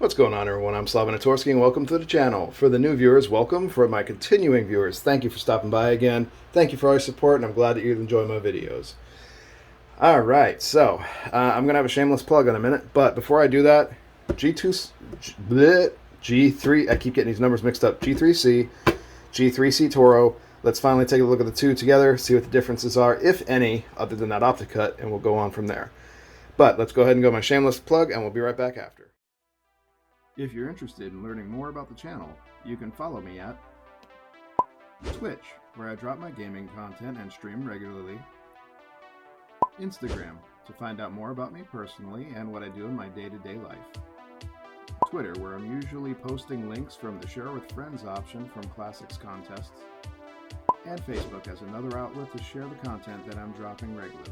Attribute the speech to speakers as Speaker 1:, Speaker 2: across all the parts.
Speaker 1: What's going on, everyone? I'm Slav-in-a-tor-ski and welcome to the channel. For the new viewers, welcome. For my continuing viewers, thank you for stopping by again. Thank you for all your support, and I'm glad that you enjoy my videos. Alright, so I'm going to have a shameless plug in a minute, but before I do that, G3, I keep getting these numbers mixed up, G3C, G3C TORO. Let's finally take a look at the two together, see what the differences are, if any, other than that optic cut, and we'll go on from there. But let's go ahead and go my shameless plug, and we'll be right back after. If you're interested in learning more about the channel, you can follow me at Twitch, where I drop my gaming content and stream regularly, Instagram, to find out more about me personally and what I do in my day-to-day life, Twitter, where I'm usually posting links from the Share with Friends option from Classics contests, and Facebook as another outlet to share the content that I'm dropping regularly.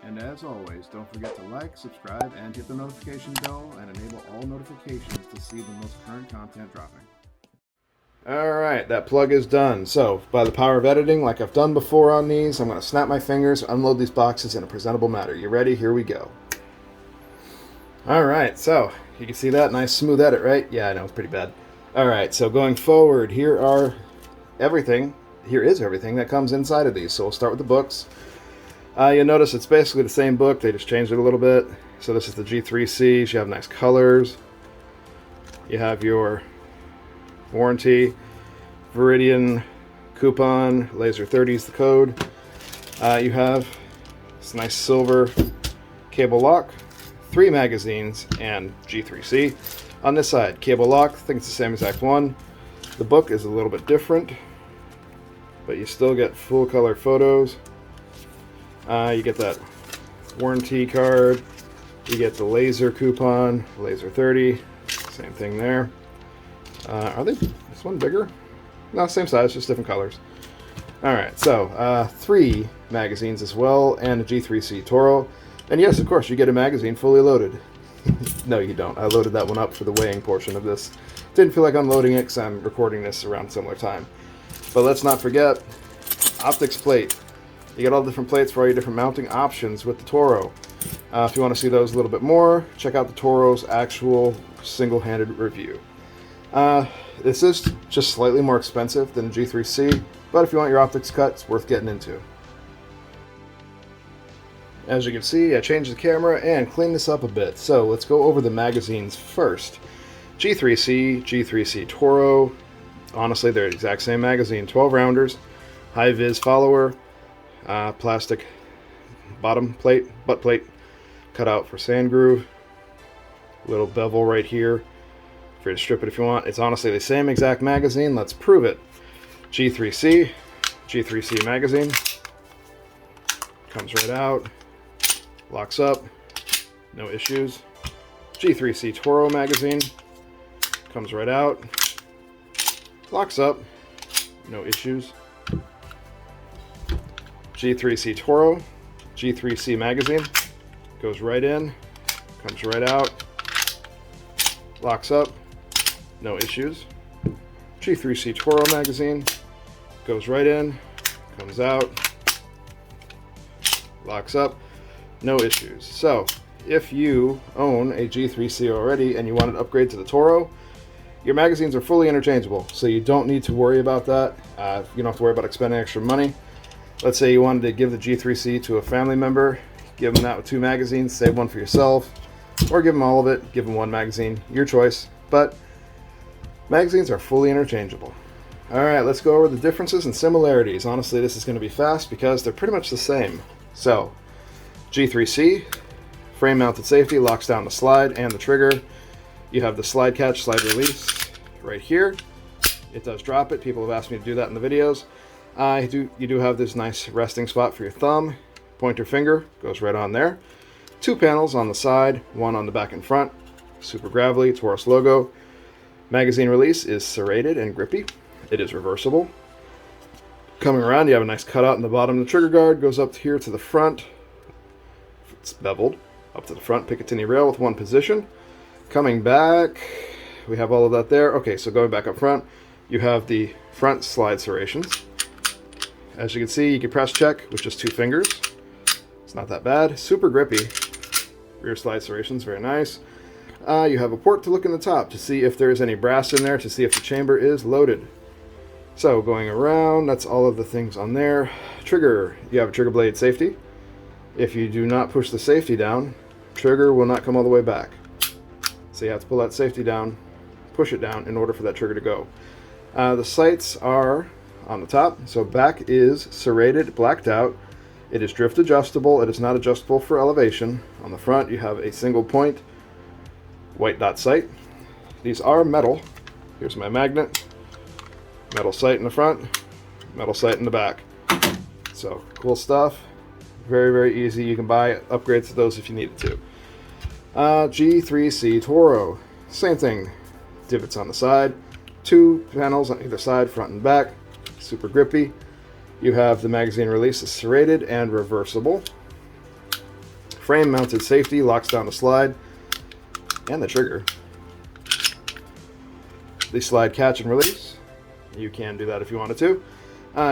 Speaker 1: And as always, don't forget to like, subscribe, and hit the notification bell and enable all notifications to see the most current content dropping. Alright, that plug is done. So, by the power of editing, like I've done before on these, I'm going to snap my fingers, unload these boxes in a presentable manner. You ready? Here we go. Alright, so, you can see that? Nice smooth edit, right? Yeah, I know, it's pretty bad. Alright, so going forward, here is everything that comes inside of these. So we'll start with the books. You'll notice it's basically the same book, they just changed it a little bit. So this is the G3C, you have nice colors. You have your warranty, Viridian coupon, laser 30 is the code. You have this nice silver cable lock, 3 magazines, and G3C. On this side, cable lock, I think it's the same exact one. The book is a little bit different, but you still get full color photos. You get that warranty card, you get the laser coupon, laser 30, same thing there. Are they, this one bigger? No, same size, just different colors. Alright, so 3 magazines as well, and a G3C TORO. And yes, of course, you get a magazine fully loaded. No, you don't. I loaded that one up for the weighing portion of this. Didn't feel like unloading it because I'm recording this around similar time. But let's not forget, optics plate. You get all the different plates for all your different mounting options with the TORO. If you want to see those a little bit more, check out the TORO's actual single-handed review. This is just slightly more expensive than G3C, but if you want your optics cut, it's worth getting into. As you can see, I changed the camera and cleaned this up a bit, so let's go over the magazines first. G3C, G3C TORO, honestly they're the exact same magazine, 12 rounders, high-vis follower, plastic bottom plate, butt plate, cut out for sand groove, little bevel right here, free to strip it if you want. It's honestly the same exact magazine, let's prove it. G3C, G3C magazine, comes right out, locks up, no issues. G3C TORO magazine, comes right out, locks up, no issues. G3C TORO, G3C magazine, goes right in, comes right out, locks up, no issues. G3C TORO magazine, goes right in, comes out, locks up, no issues. So, if you own a G3C already and you want to upgrade to the TORO, your magazines are fully interchangeable, so you don't need to worry about that. You don't have to worry about expending extra money. Let's say you wanted to give the G3C to a family member, give them that with 2 magazines, save one for yourself, or give them all of it, give them 1 magazine, your choice. But magazines are fully interchangeable. Alright, let's go over the differences and similarities. Honestly, this is going to be fast because they're pretty much the same. So, G3C, frame mounted safety, locks down the slide and the trigger. You have the slide catch, slide release right here. It does drop it. People have asked me to do that in the videos. You do have this nice resting spot for your thumb. Pointer finger goes right on there. 2 panels on the side, 1 on the back and front. Super gravelly, Taurus logo. Magazine release is serrated and grippy. It is reversible. Coming around, you have a nice cutout in the bottom. The trigger guard goes up here to the front. It's beveled up to the front Picatinny rail with 1 position. Coming back, we have all of that there. Okay, so going back up front, you have the front slide serrations. As you can see, you can press check with just 2 fingers. It's not that bad. Super grippy. Rear slide serrations, very nice. You have a port to look in the top to see if there's any brass in there, to see if the chamber is loaded. So going around, that's all of the things on there. Trigger, you have a trigger blade safety. If you do not push the safety down, trigger will not come all the way back. So you have to pull that safety down, push it down in order for that trigger to go. The sights are on the top, so back is serrated, blacked out. It is drift adjustable. It is not adjustable for elevation. On the front, you have a single point white dot sight. These are metal. Here's my magnet. Metal sight in the front, metal sight in the back. So cool stuff. Very, very easy. You can buy upgrades to those if you needed to. G3C TORO. Same thing. Divots on the side. 2 panels on either side, front and back. Super grippy. You have the magazine release is serrated and reversible. Frame mounted safety, locks down the slide and the trigger. The slide catch and release. You can do that if you wanted to.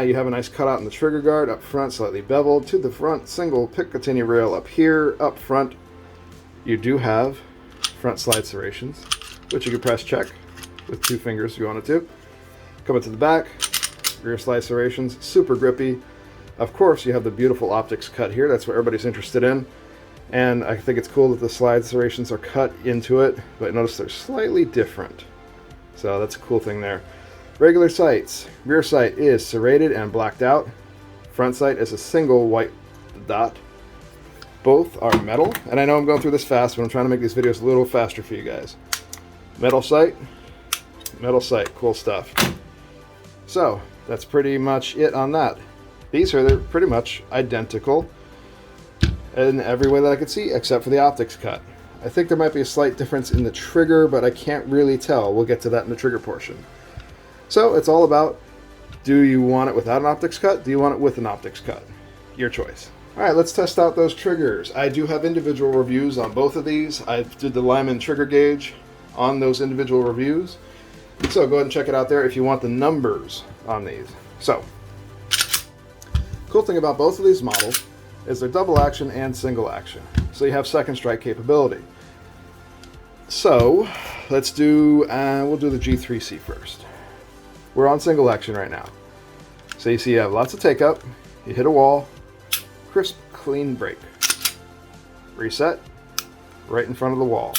Speaker 1: You have a nice cutout in the trigger guard up front, slightly beveled. To the front, single Picatinny rail up here. Up front, you do have front slide serrations, which you can press check with 2 fingers if you wanted to. Coming to the back, rear slide serrations, super grippy. Of course, you have the beautiful optics cut here. That's what everybody's interested in. And I think it's cool that the slide serrations are cut into it, but notice they're slightly different. So that's a cool thing there. Regular sights. Rear sight is serrated and blacked out. Front sight is a single white dot. Both are metal, and I know I'm going through this fast, but I'm trying to make these videos a little faster for you guys. Metal sight, cool stuff. So that's pretty much it on that. These are pretty much identical in every way that I could see, except for the optics cut. I think there might be a slight difference in the trigger, but I can't really tell. We'll get to that in the trigger portion. So it's all about, do you want it without an optics cut? Do you want it with an optics cut? Your choice. All right, let's test out those triggers. I do have individual reviews on both of these. I did the Lyman trigger gauge on those individual reviews. So go ahead and check it out there if you want the numbers on these. So, cool thing about both of these models is they're double action and single action. So you have second strike capability. So let's do, we'll do the G3C first. We're on single action right now. So you see you have lots of take up, you hit a wall, crisp, clean break. Reset, right in front of the wall.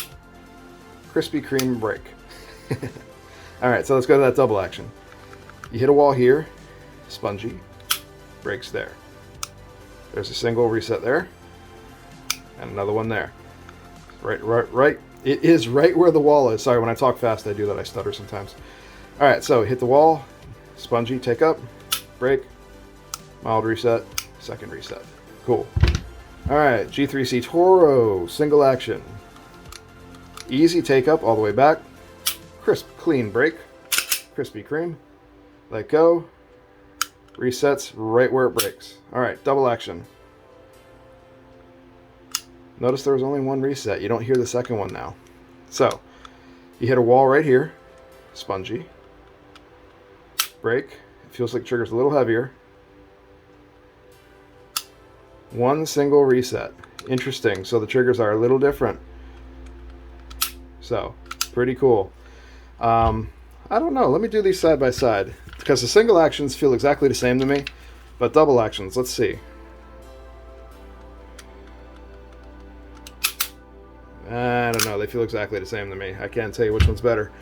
Speaker 1: Krispy Kreme break. Alright, so let's go to that double action. You hit a wall here, spongy, breaks there. There's a single reset there, and another one there. Right. It is right where the wall is. Sorry, when I talk fast I do that, I stutter sometimes. Alright, so hit the wall, spongy, take up, break, mild reset, second reset. Cool. Alright, G3C TORO, single action. Easy take up all the way back, crisp, clean break, Krispy Kreme, let go, resets right where it breaks. Alright, double action. Notice there was only one reset. You don't hear the second one now. So, you hit a wall right here, spongy, break, it feels like the trigger's a little heavier. One single reset. Interesting, so the triggers are a little different. So, pretty cool. I don't know, let me do these side by side, because the single actions feel exactly the same to me, but double actions, let's see. I don't know, they feel exactly the same to me. I can't tell you which one's better.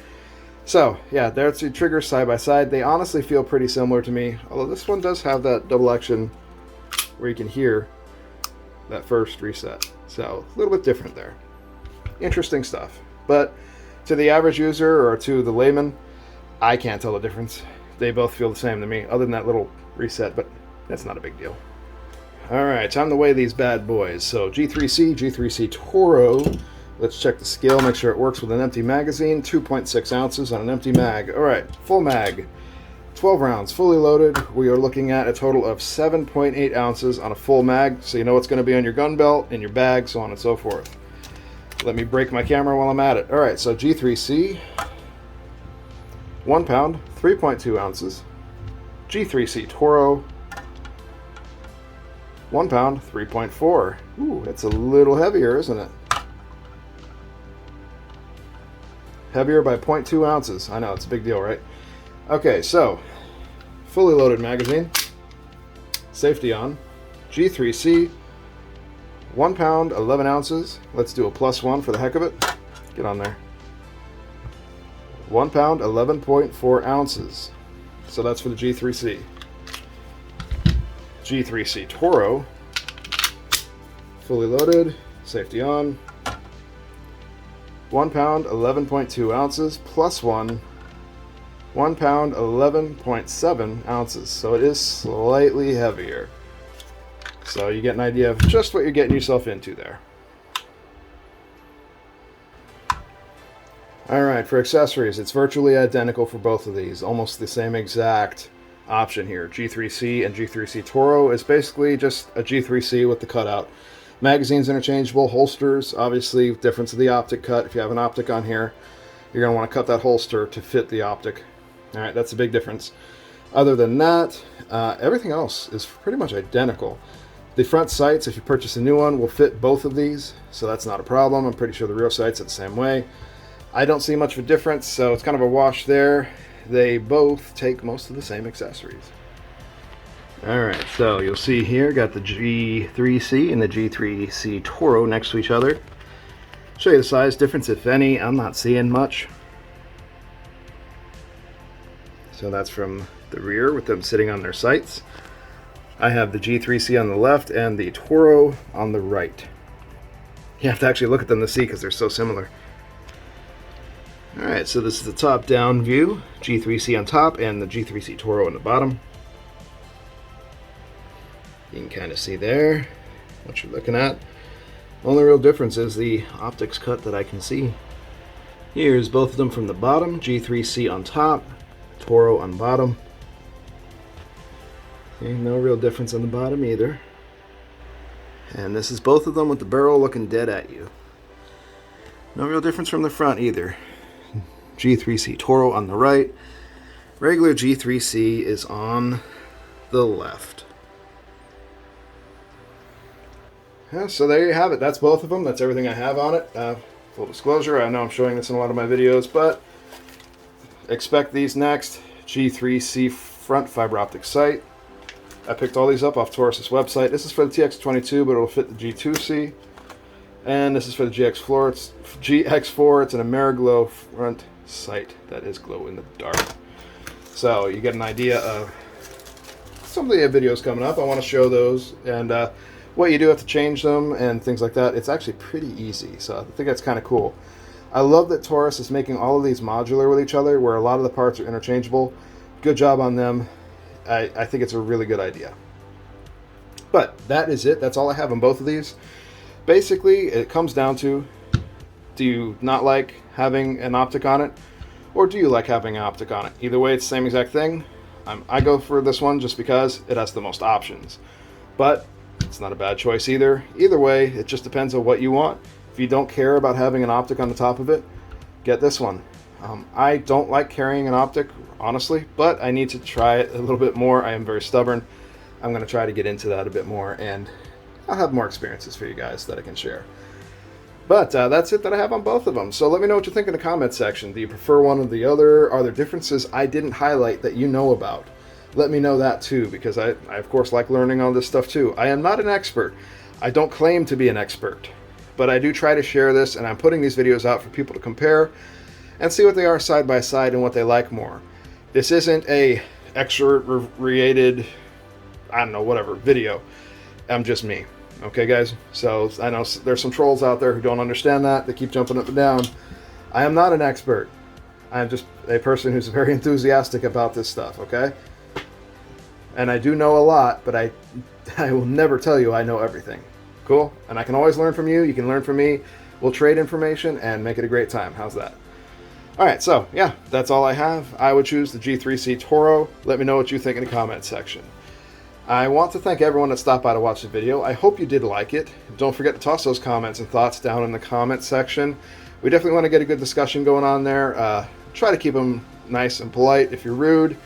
Speaker 1: So, yeah, there's the triggers side by side. They honestly feel pretty similar to me, although this one does have that double action where you can hear that first reset. So, a little bit different there. Interesting stuff. But to the average user or to the layman, I can't tell the difference. They both feel the same to me, other than that little reset, but that's not a big deal. Alright, time to weigh these bad boys. So G3C TORO. Let's check the scale, make sure it works with an empty magazine. 2.6 ounces on an empty mag. Alright, full mag. 12 rounds, fully loaded. We are looking at a total of 7.8 ounces on a full mag, so you know what's going to be on your gun belt, in your bag, so on and so forth. Let me break my camera while I'm at it. Alright, so G3C, 1 pound, 3.2 ounces. G3C TORO, 1 pound, 3.4. Ooh, that's a little heavier, isn't it? Heavier by 0.2 ounces. I know, it's a big deal, right? Okay, so fully loaded magazine. Safety on. G3C. 1 pound, 11 ounces. Let's do a +1 for the heck of it. Get on there. 1 pound, 11.4 ounces. So that's for the G3C. G3C TORO. Fully loaded. Safety on. 1 pound, 11.2 ounces, +1. 1 pound, 11.7 ounces. So it is slightly heavier. So you get an idea of just what you're getting yourself into there. Alright, for accessories, it's virtually identical for both of these. Almost the same exact option here. G3C and G3C TORO is basically just a G3C with the cutout. Magazines interchangeable, holsters, obviously difference of the optic cut. If you have an optic on here, you're going to want to cut that holster to fit the optic. Alright, that's a big difference. Other than that, everything else is pretty much identical. The front sights, if you purchase a new one, will fit both of these, so that's not a problem. I'm pretty sure the rear sights are the same way. I don't see much of a difference, so it's kind of a wash there. They both take most of the same accessories. Alright, so you'll see here, got the G3C and the G3C TORO next to each other. Show you the size difference, if any. I'm not seeing much. So that's from the rear with them sitting on their sights. I have the G3C on the left and the TORO on the right. You have to actually look at them to see because they're so similar. Alright, so this is the top-down view. G3C on top and the G3C TORO on the bottom. You can kind of see there what you're looking at. Only real difference is the optics cut that I can see. Here's both of them from the bottom. G3C on top, TORO on bottom. See, no real difference on the bottom either. And this is both of them with the barrel looking dead at you. No real difference from the front either. G3C TORO on the right. Regular G3C is on the left. Yeah, so there you have it. That's both of them. That's everything I have on it. Full disclosure, I know I'm showing this in a lot of my videos, but expect these next. G3C front fiber optic sight. I picked all these up off Taurus' website. This is for the TX22, but it'll fit the G2C. And this is for the GX4. GX4. It's an Ameriglow front sight that is glow in the dark. So you get an idea of some of the videos coming up. I want to show those and what you do have to change them and things like that. It's actually pretty easy, so I think that's kind of cool. I love that Taurus is making all of these modular with each other, where a lot of the parts are interchangeable. Good job on them. I think it's a really good idea. But that is it. That's all I have on both of these. Basically, it comes down to, do you not like having an optic on it, or do you like having an optic on it? Either way, it's the same exact thing. I go for this one just because it has the most options. But it's not a bad choice either. Either way, it just depends on what you want. If you don't care about having an optic on the top of it, get this one. I don't like carrying an optic, honestly, but I need to try it a little bit more. I am very stubborn. I'm going to try to get into that a bit more, and I'll have more experiences for you guys that I can share. But that's it that I have on both of them. So let me know what you think in the comment section. Do you prefer one or the other? Are there differences I didn't highlight that you know about? Let me know that too, because I of course like learning all this stuff too. I am not an expert. I don't claim to be an expert, but I do try to share this, and I'm putting these videos out for people to compare and see what they are side by side and what they like more. This isn't a expert-rated, I don't know, whatever, video. I'm just me. Okay, guys? So I know there's some trolls out there who don't understand that. They keep jumping up and down. I am not an expert. I'm just a person who's very enthusiastic about this stuff, okay? And I do know a lot, but I will never tell you I know everything. Cool? And I can always learn from you. You can learn from me. We'll trade information and make it a great time. How's that? Alright, so yeah, that's all I have. I would choose the G3C TORO. Let me know what you think in the comment section. I want to thank everyone that stopped by to watch the video. I hope you did like it. Don't forget to toss those comments and thoughts down in the comment section. We definitely want to get a good discussion going on there. Try to keep them nice and polite. If you're rude,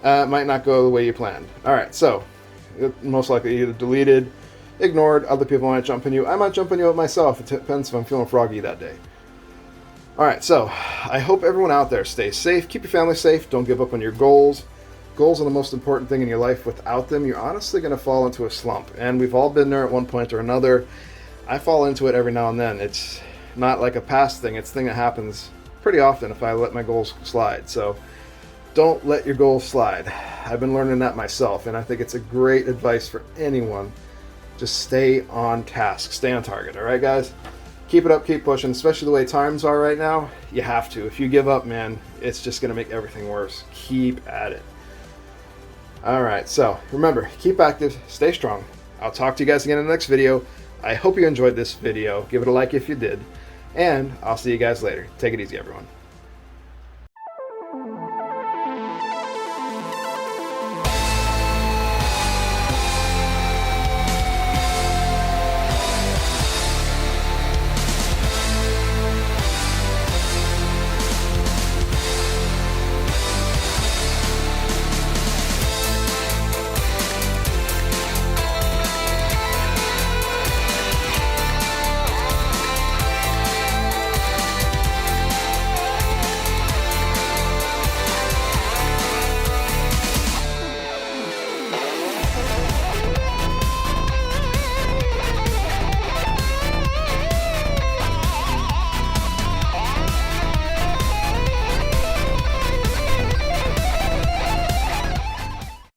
Speaker 1: it might not go the way you planned. Alright, so most likely either deleted, ignored, other people might jump on you. I might jump on you myself. It depends if I'm feeling froggy that day. All right, so I hope everyone out there stays safe. Keep your family safe. Don't give up on your goals. Goals are the most important thing in your life. Without them, you're honestly going to fall into a slump. And we've all been there at one point or another. I fall into it every now and then. It's not like a past thing. It's a thing that happens pretty often if I let my goals slide. So don't let your goals slide. I've been learning that myself, and I think it's a great advice for anyone. Just stay on task. Stay on target. All right, guys? Keep it up. Keep pushing, especially the way times are right now. You have to. If you give up, man, it's just going to make everything worse. Keep at it. All right, so remember, keep active, stay strong. I'll talk to you guys again in the next video. I hope you enjoyed this video. Give it a like if you did, and I'll see you guys later. Take it easy, everyone.